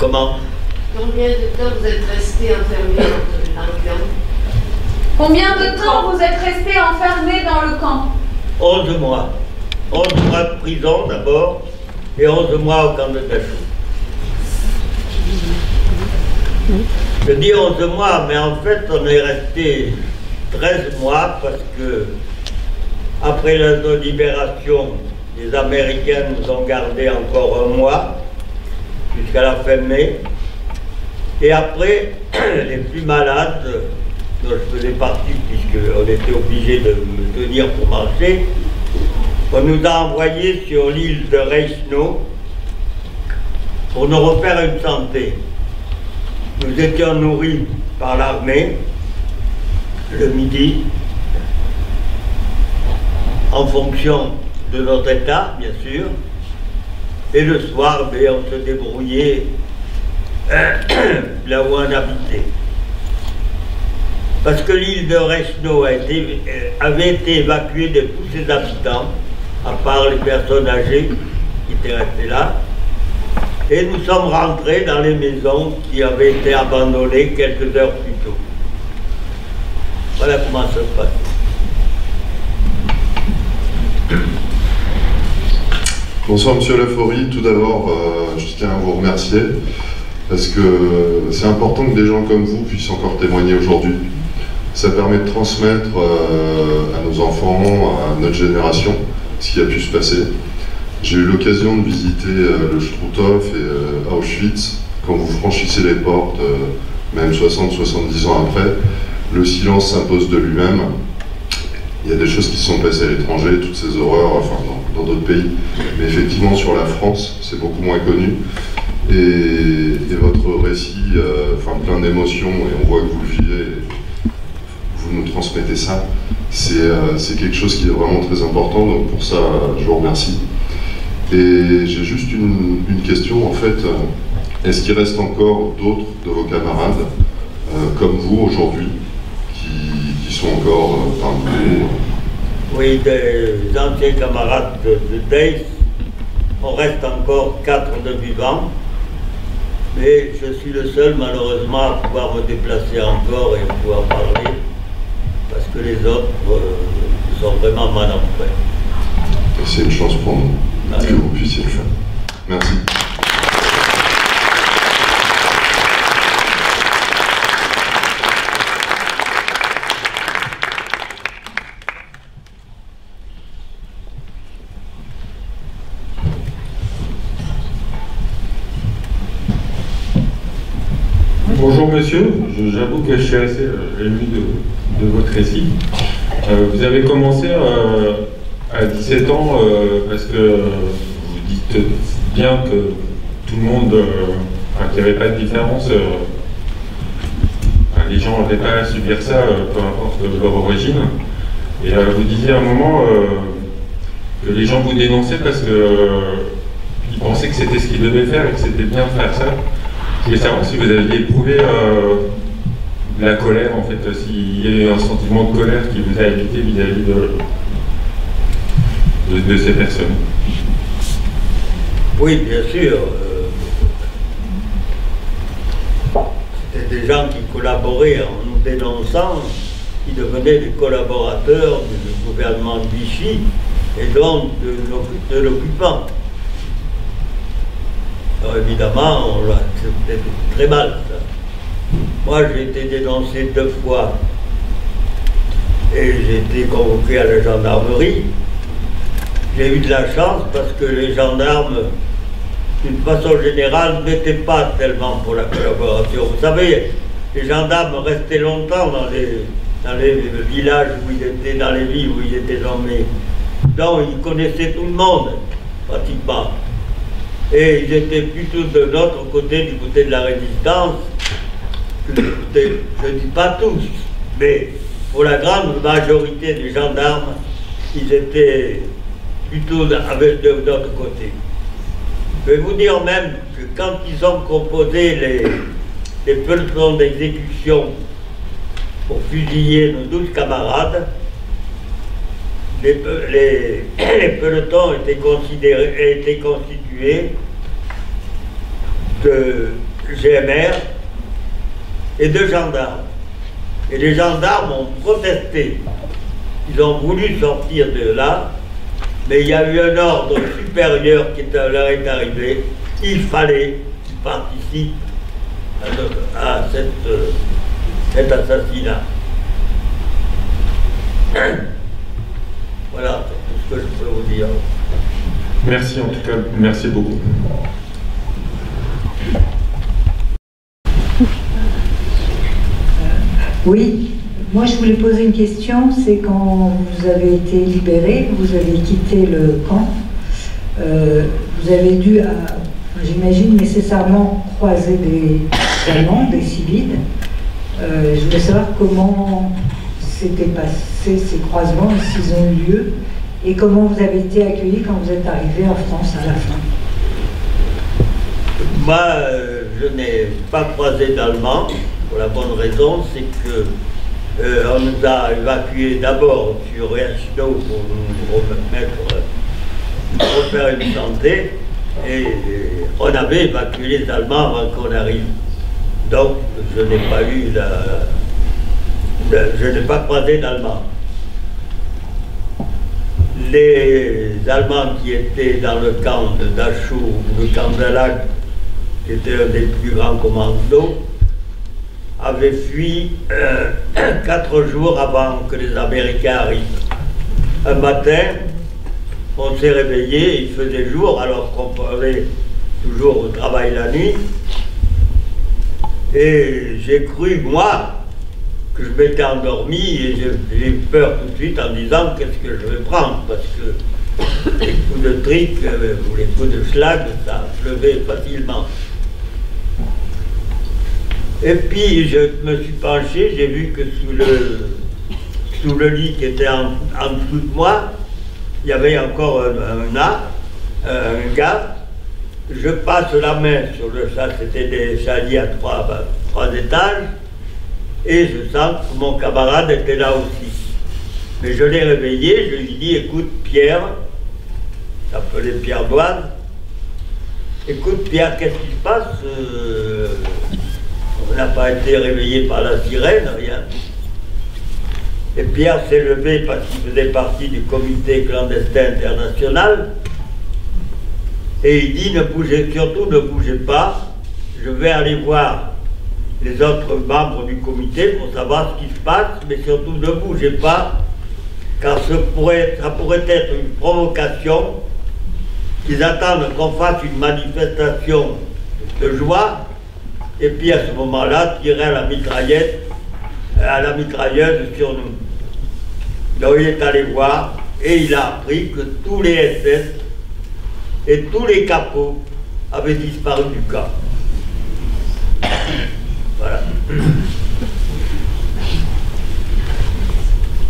Comment? Combien de temps vous êtes resté enfermé dans le camp? Combien de temps vous êtes resté enfermé dans le camp? 11 mois. 11 mois de prison d'abord, et 11 mois au camp de Dachau. Je dis 11 mois, mais en fait on est resté 13 mois parce que après la libération, les Américains nous ont gardés encore 1 mois, jusqu'à la fin mai. Et après, les plus malades, dont je faisais partie, puisqu'on était obligé de me tenir pour marcher, on nous a envoyés sur l'île de Reichenau pour nous refaire une santé. Nous étions nourris par l'armée le midi, en fonction de notre état, bien sûr, et le soir, on se débrouillait là où on habitait. Parce que l'île de Reichenau avait été évacuée de tous ses habitants, à part les personnes âgées qui étaient restées là, et nous sommes rentrés dans les maisons qui avaient été abandonnées quelques heures plus tôt. Voilà comment ça se passe. Bonsoir Monsieur Laforie, tout d'abord je tiens à vous remercier parce que c'est important que des gens comme vous puissent encore témoigner aujourd'hui. Ça permet de transmettre à nos enfants, à notre génération, ce qui a pu se passer. J'ai eu l'occasion de visiter le Struthof et Auschwitz. Quand vous franchissez les portes, même 60-70 ans après, le silence s'impose de lui-même. Il y a des choses qui se sont passées à l'étranger, toutes ces horreurs, enfin dans d'autres pays. Mais effectivement, sur la France, c'est beaucoup moins connu. Et votre récit, plein d'émotions, et on voit que vous le vivez, vous nous transmettez ça. C'est quelque chose qui est vraiment très important, donc pour ça, je vous remercie. Et j'ai juste une question, en fait. Est-ce qu'il reste encore d'autres de vos camarades, comme vous aujourd'hui, qui sont encore parmi vous? Oui, des anciens camarades de Deis, on reste encore 4 de vivants, mais je suis le seul malheureusement à pouvoir me déplacer encore et pouvoir parler, parce que les autres sont vraiment mal en point. C'est une chance pour nous que vous puissiez le faire. Merci. Bonjour monsieur, j'avoue que je suis assez ému de votre récit. Vous avez commencé à 17 ans parce que vous dites bien que tout le monde, qu'il n'y avait pas de différence, les gens n'avaient pas à subir ça, peu importe leur origine. Et vous disiez à un moment que les gens vous dénonçaient parce qu'ils pensaient que c'était ce qu'ils devaient faire et que c'était bien de faire ça. Je voulais savoir si vous aviez éprouvé de la colère, en fait, s'il y a eu un sentiment de colère qui vous a habité vis-à-vis de ces personnes. Oui, bien sûr. C'était des gens qui collaboraient en nous dénonçant, qui devenaient des collaborateurs du gouvernement de Vichy et donc de l'occupant. Alors évidemment, c'était très mal ça. Moi j'ai été dénoncé 2 fois et j'ai été convoqué à la gendarmerie. J'ai eu de la chance parce que les gendarmes, d'une façon générale, n'étaient pas tellement pour la collaboration. Vous savez, les gendarmes restaient longtemps dans les villages où ils étaient, dans les villes où ils étaient nommés. Donc ils connaissaient tout le monde, pratiquement. Et ils étaient plutôt de notre côté, du côté de la résistance. Je ne dis pas tous, mais pour la grande majorité des gendarmes, ils étaient plutôt de notre côté. Je vais vous dire même que quand ils ont composé les pelotons d'exécution pour fusiller nos 12 camarades, les pelotons étaient constitués GMR et 2 gendarmes. Et les gendarmes ont protesté. Ils ont voulu sortir de là, mais il y a eu un ordre supérieur qui leur est arrivé. Il fallait qu'ils participent à cet assassinat. Voilà tout ce que je peux vous dire. Merci en tout cas, merci beaucoup. Oui, moi je voulais poser une question, c'est quand vous avez été libéré, vous avez quitté le camp, vous avez dû, j'imagine, nécessairement croiser des Allemands, des civils. Je voulais savoir comment s'étaient passés ces croisements, s'ils ont eu lieu, et comment vous avez été accueillis quand vous êtes arrivé en France à la fin. Moi, je n'ai pas croisé d'Allemands, pour la bonne raison, c'est que on nous a évacués d'abord sur Reichenau pour nous refaire une santé, et on avait évacué les Allemands avant qu'on arrive. Donc, je n'ai pas eu je n'ai pas croisé d'Allemands. Les Allemands qui étaient dans le camp de Dachau, le camp d'Alag, qui était un des plus grands commandos, avaient fui 4 jours avant que les Américains arrivent. Un matin, on s'est réveillé, il faisait jour, alors qu'on parlait toujours au travail la nuit, et j'ai cru, moi, que je m'étais endormi, et j'ai eu peur tout de suite en disant qu'est-ce que je vais prendre, parce que les coups de trick ou les coups de schlag, ça pleuvait facilement. Et puis je me suis penché, j'ai vu que sous le lit qui était en dessous de moi, il y avait encore un gars. Je passe la main sur le chat, c'était des chaliers à 3 étages, et je sens que mon camarade était là aussi. Mais je l'ai réveillé, je lui dis, écoute Pierre, il s'appelait Pierre Douane, écoute Pierre, qu'est-ce qui se passe? On n'a pas été réveillé par la sirène, rien. Et Pierre s'est levé parce qu'il faisait partie du comité clandestin international. Et il dit, surtout ne bougez pas, je vais aller voir les autres membres du comité pour savoir ce qui se passe, mais surtout ne bougez pas, car ça pourrait être une provocation, qu'ils attendent qu'on fasse une manifestation de joie, et puis à ce moment-là, tirer à la mitrailleuse sur nous. Donc il est allé voir, et il a appris que tous les SS et tous les capots avaient disparu du camp. Voilà.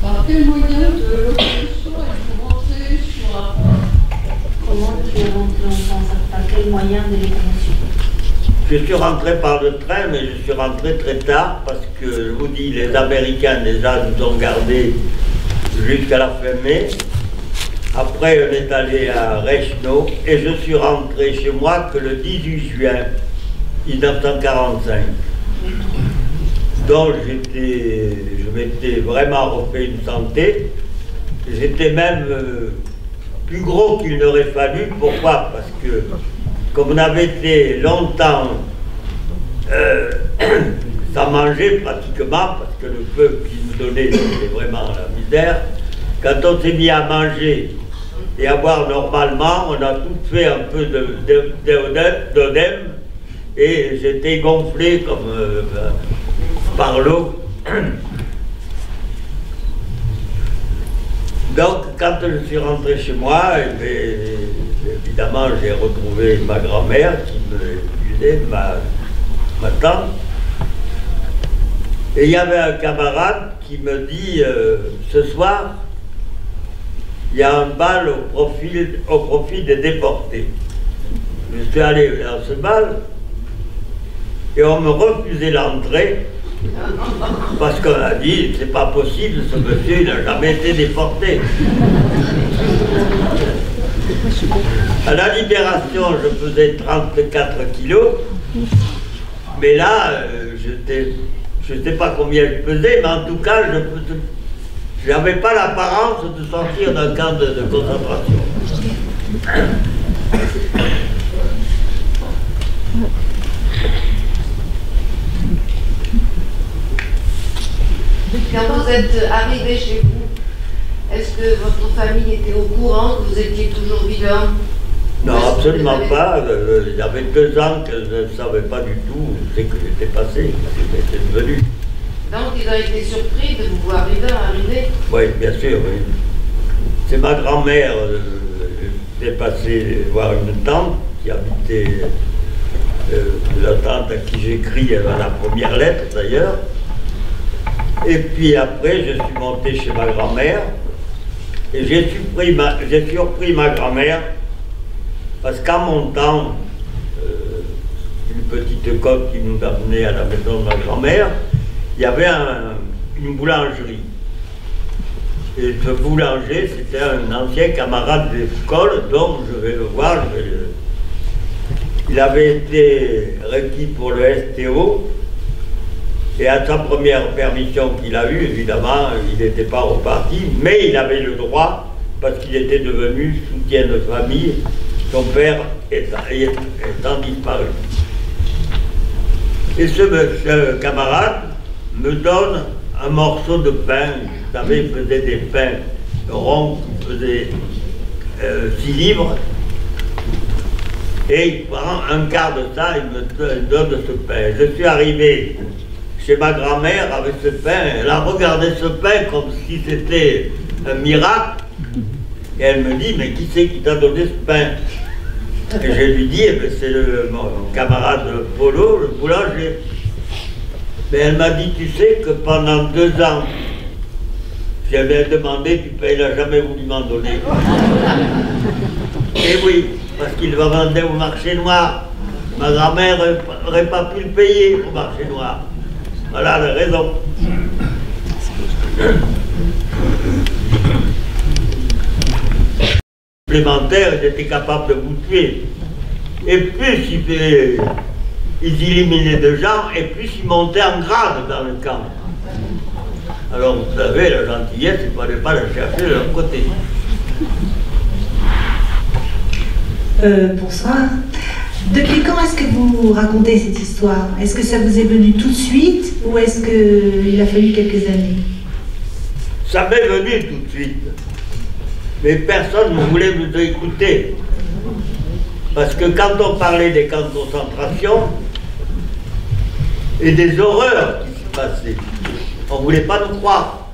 Par quel moyen de locomotion êtes-vous rentré sur la France? Comment tu es rentré en France? Par quel moyen de locomotion? Je suis rentré par le train, mais je suis rentré très tard parce que, je vous dis, les Américains déjà nous ont gardés jusqu'à la fin mai. Après, on est allé à Reichenau et je suis rentré chez moi que le 18 juin 1945. Donc je m'étais vraiment refait une santé. J'étais même plus gros qu'il n'aurait fallu. Pourquoi? Parce que comme on avait été longtemps sans manger pratiquement, parce que le feu qu'ils nous donnaient c'était vraiment la misère, quand on s'est mis à manger et à boire normalement, on a tout fait un peu d'œdème et j'étais gonflé comme par l'eau. Donc quand je suis rentré chez moi, évidemment j'ai retrouvé ma grand-mère qui me disait, ma tante, et il y avait un camarade qui me dit, ce soir, il y a un bal au profit des déportés. Je suis allé dans ce bal et on me refusait l'entrée parce qu'on a dit c'est pas possible, ce monsieur il n'a jamais été déporté. À la Libération, je faisais 34 kilos Mais là, je ne sais pas combien je pesais, mais en tout cas, je n'avais pas l'apparence de sortir d'un camp de concentration. Quand vous êtes arrivé chez vous, est-ce que votre famille était au courant que vous étiez toujours vivant? Non, absolument pas. Il y avait 2 ans que je ne savais pas du tout ce que j'étais passé, ce que j'étais devenu. Donc ils ont été surpris de vous voir arriver? Oui, bien sûr, oui. C'est ma grand-mère, j'étais passé voir une tante qui habitait, la tante à qui j'écris la première lettre d'ailleurs. Et puis après, je suis monté chez ma grand-mère et j'ai surpris ma grand-mère parce qu'en montant une petite côte qui nous amenait à la maison de ma grand-mère, il y avait une boulangerie. Et ce boulanger, c'était un ancien camarade d'école, donc je vais le voir. Il avait été requis pour le STO. Et à sa première permission qu'il a eue, évidemment, il n'était pas reparti, mais il avait le droit, parce qu'il était devenu soutien de famille, son père étant disparu. Et ce camarade me donne un morceau de pain, vous savez, il faisait des pains ronds qui faisaient 6 livres, et il prend un quart de ça, il me donne ce pain. Je suis arrivé chez ma grand-mère avec ce pain, elle a regardé ce pain comme si c'était un miracle, et elle me dit, mais qui c'est qui t'a donné ce pain? Et je lui dis, eh c'est mon camarade Polo, le boulanger. Mais elle m'a dit, tu sais que pendant 2 ans, j'avais demandé du pain, il n'a jamais voulu m'en donner. Et oui, parce qu'il va vendre au marché noir. Ma grand-mère n'aurait pas pu le payer au marché noir. Voilà la raison. Supplémentaire, ils étaient capables de vous tuer. Et plus ils éliminaient de gens, et plus ils montaient en grade dans le camp. Alors vous savez, la gentillesse, il ne fallait pas la chercher de leur côté. Bonsoir. Depuis quand est-ce que vous racontez cette histoire? Est-ce que ça vous est venu tout de suite ou est-ce qu'il a fallu quelques années? Ça m'est venu tout de suite. Mais personne ne voulait nous écouter. Parce que quand on parlait des camps de concentration et des horreurs qui se passaient, on ne voulait pas nous croire.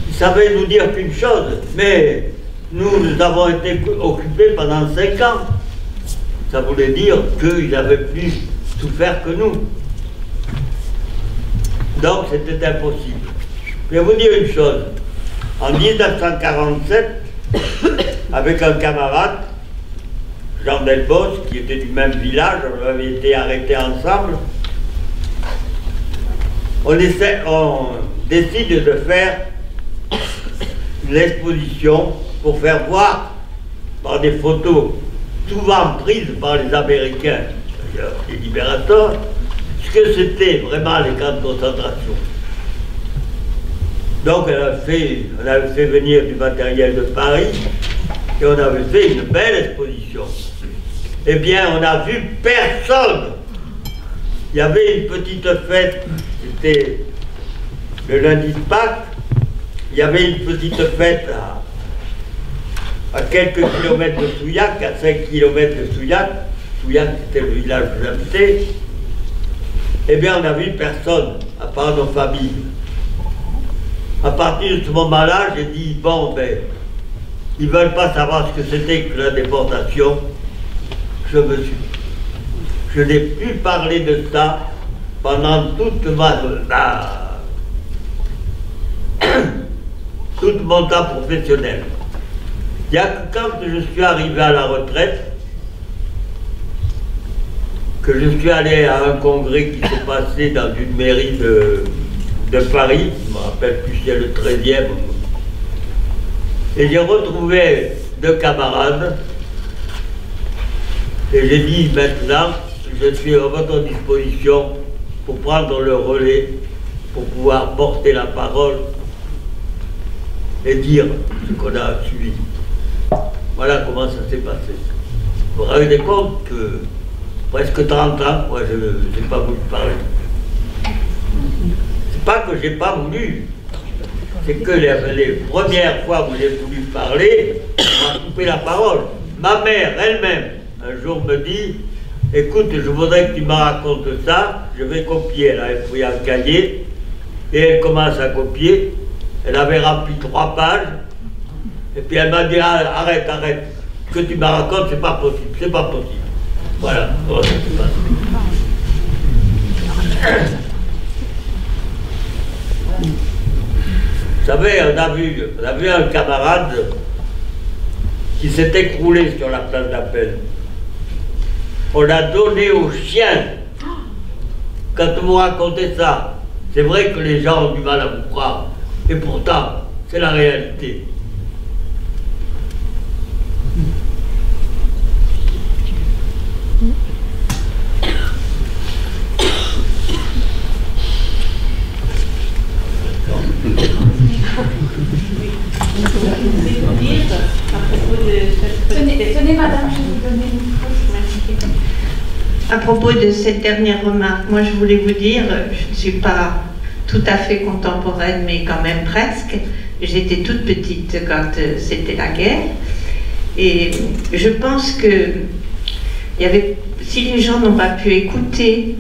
Ils savaient nous dire qu'une chose, mais nous avons été occupés pendant 5 ans. Ça voulait dire qu'ils avaient plus souffert que nous. Donc c'était impossible. Je vais vous dire une chose. En 1947, avec un camarade, Jean Delbos, qui était du même village, on avait été arrêtés ensemble, on décide de faire une exposition pour faire voir par des photos souvent prises par les Américains, d'ailleurs les libérateurs, ce que c'était vraiment les camps de concentration. Donc on avait fait venir du matériel de Paris et on avait fait une belle exposition. Eh bien, on n'a vu personne. Il y avait une petite fête, c'était le lundi de Pâques, il y avait une petite fête à quelques kilomètres de Souillac, à 5 kilomètres de Souillac. Souillac, c'était le village où j'habitais. Eh bien, on n'a vu personne, à part nos familles. À partir de ce moment-là, j'ai dit, bon, ben, ils ne veulent pas savoir ce que c'était que la déportation. Je n'ai plus parlé de ça pendant toute tout mon temps professionnel. Il n'y a que quand je suis arrivé à la retraite, que je suis allé à un congrès qui s'est passé dans une mairie de Paris, je ne me rappelle plus si c'est le 13e, et j'ai retrouvé 2 camarades Et j'ai dit maintenant, je suis à votre disposition pour prendre le relais, pour pouvoir porter la parole et dire ce qu'on a suivi. Voilà comment ça s'est passé. Vous vous rendez compte que presque 30 ans, moi je n'ai pas voulu parler. C'est pas que j'ai pas voulu, c'est que les premières fois où j'ai voulu parler, on m'a coupé la parole. Ma mère elle-même, un jour me dit, écoute, je voudrais que tu me racontes ça, je vais copier. Elle avait pris un cahier et elle commence à copier. Elle avait rempli 3 pages et puis elle m'a dit, ah, arrête, arrête, ce que tu me racontes, c'est pas possible, c'est pas possible. Voilà, comment ça se passe. Vous savez, on a vu un camarade qui s'est écroulé sur la place d'Appel. On l'a donné aux chiens. Quand vous racontez ça, c'est vrai que les gens ont du mal à vous croire. Et pourtant, c'est la réalité. Tenez, madame, je vais vous donner une micro. À propos de cette dernière remarque, moi je voulais vous dire, je ne suis pas tout à fait contemporaine, mais quand même presque. J'étais toute petite quand c'était la guerre. Et je pense que si les gens n'ont pas pu écouter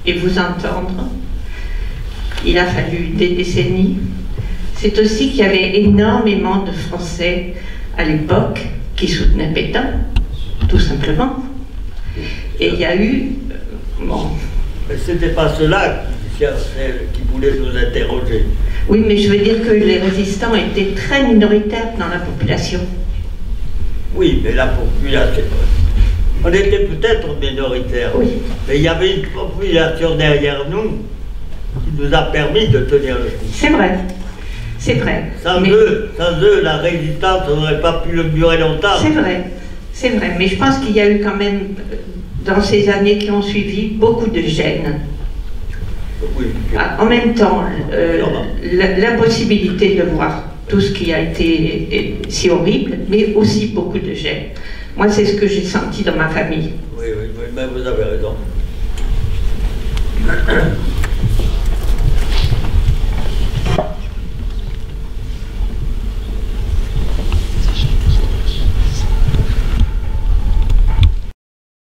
et vous entendre, il a fallu des décennies. C'est aussi qu'il y avait énormément de Français à l'époque qui soutenaient Pétain, tout simplement. Et il y a eu... bon. Mais ce n'était pas ceux-là qui voulaient nous interroger. Oui, mais je veux dire que les résistants étaient très minoritaires dans la population. Oui, mais la population... On était peut-être minoritaires, oui. Mais il y avait une population derrière nous qui nous a permis de tenir le coup. C'est vrai. C'est vrai. Sans eux, la résistance n'aurait pas pu le durer longtemps. C'est vrai, mais je pense qu'il y a eu quand même, dans ces années qui ont suivi, beaucoup de gêne. Oui. En même temps, l'impossibilité de voir tout ce qui a été si horrible, mais aussi beaucoup de gêne. Moi, c'est ce que j'ai senti dans ma famille. Oui, mais vous avez raison.